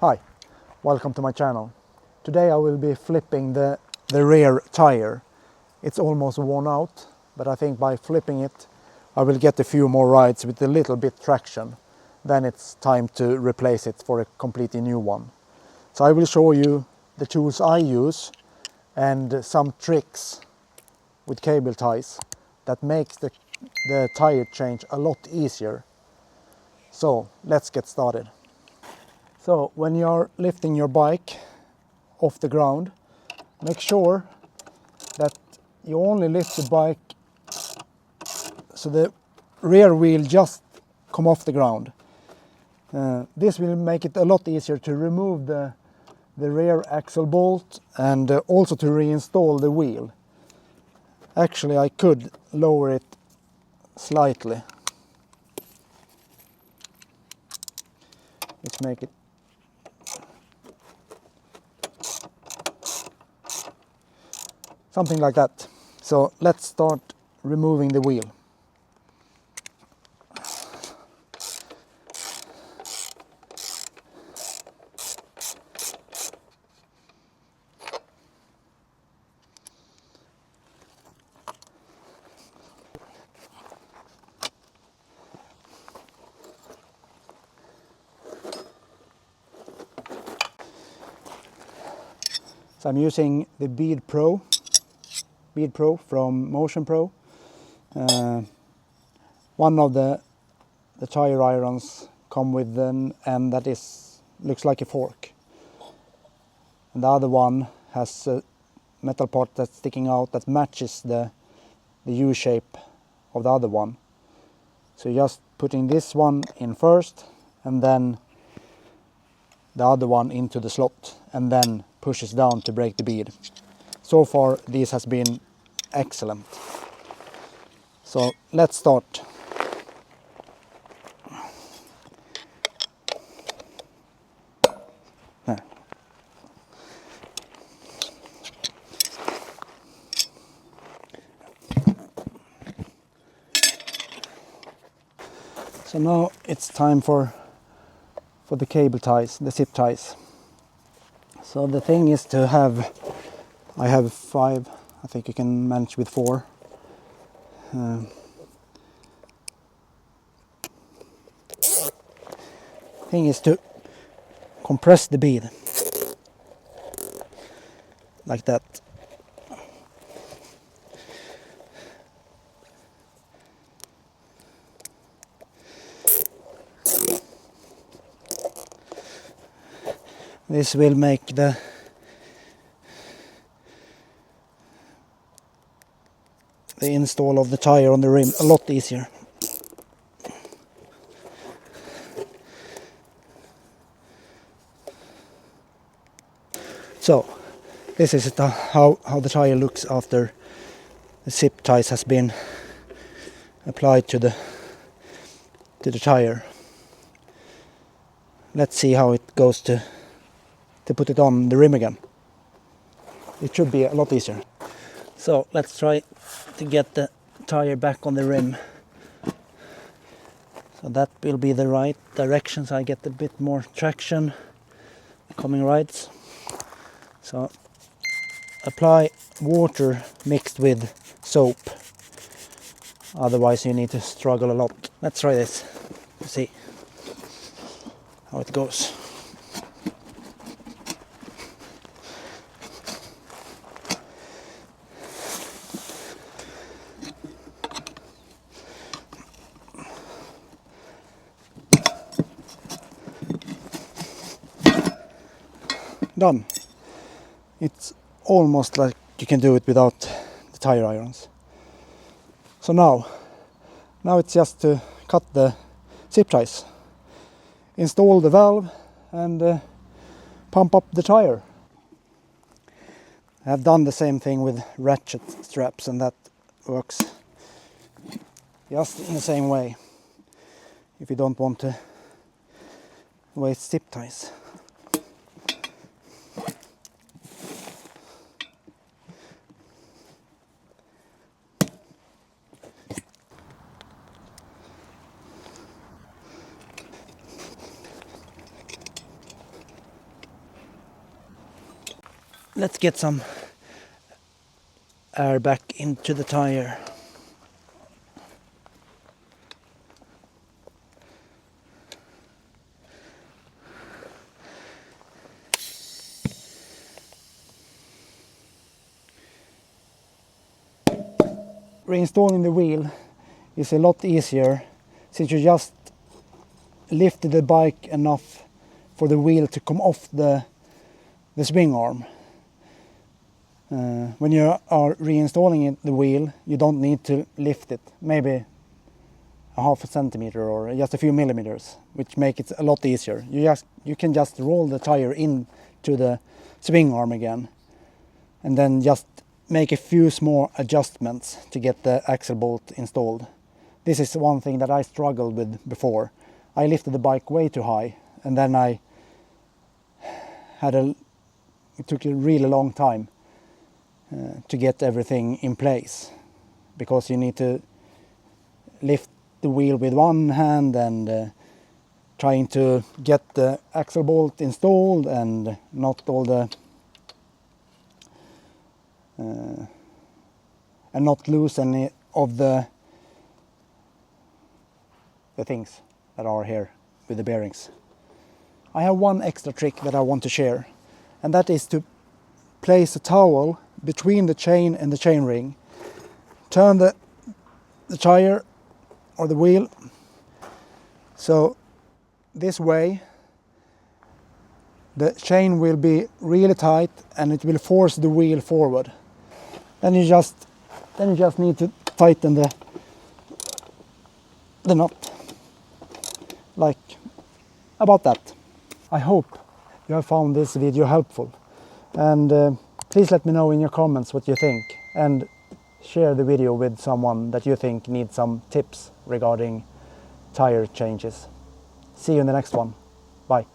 Hi, welcome to my channel. Today I will be flipping the rear tire. It's almost worn out, but I think by flipping it I will get a few more rides with a little bit traction. Then it's time to replace it for a completely new one. So I will show you the tools I use and some tricks with cable ties that makes the tire change a lot easier. So let's get started. So when you're lifting your bike off the ground, make sure that you only lift the bike so the rear wheel just come off the ground. This will make it a lot easier to remove the rear axle bolt and also to reinstall the wheel. Actually, I could lower it slightly. Let's make it something like that. So let's start removing the wheel. So I'm using the BeadPro from Motion Pro. One of the tire irons come with an end that looks like a fork, and the other one has a metal part that's sticking out that matches the U shape of the other one. So you're just putting this one in first and then the other one into the slot and then pushes down to break the bead. So far this has been excellent. So let's start. So now it's time for the cable ties, the zip ties. So the thing is to have, I have 5, I think you can manage with 4. Thing is to compress the bead like that. This will make the install of the tire on the rim a lot easier. So this is how the tire looks after the zip ties has been applied to the tire. Let's see how it goes to put it on the rim again. It should be a lot easier. So let's try to get the tire back on the rim. So that will be the right direction, so I get a bit more traction coming rides. So apply water mixed with soap, otherwise you need to struggle a lot. Let's try this to see how it goes. Done. It's almost like you can do it without the tire irons. So now it's just to cut the zip ties, install the valve and pump up the tire. I have done the same thing with ratchet straps and that works just in the same way if you don't want to waste zip ties. let's get some air back into the tire. Reinstalling the wheel is a lot easier since you just lifted the bike enough for the wheel to come off the swing arm. When you are reinstalling the wheel, you don't need to lift it, maybe a half a centimeter or just a few millimeters, which makes it a lot easier. You can just roll the tire into the swing arm again, and then just make a few small adjustments to get the axle bolt installed. This is one thing that I struggled with before. I lifted the bike way too high, and then it took a really long time to get everything in place, because you need to lift the wheel with one hand and trying to get the axle bolt installed and not all the and not lose any of the things that are here with the bearings. I have one extra trick that I want to share, and that is to place a towel between the chain and the chain ring. Turn the tire or the wheel so this way the chain will be really tight and it will force the wheel forward. Then you just need to tighten the knot, like about that. I hope you have found this video helpful, and please let me know in your comments what you think, and share the video with someone that you think needs some tips regarding tire changes. See you in the next one. Bye.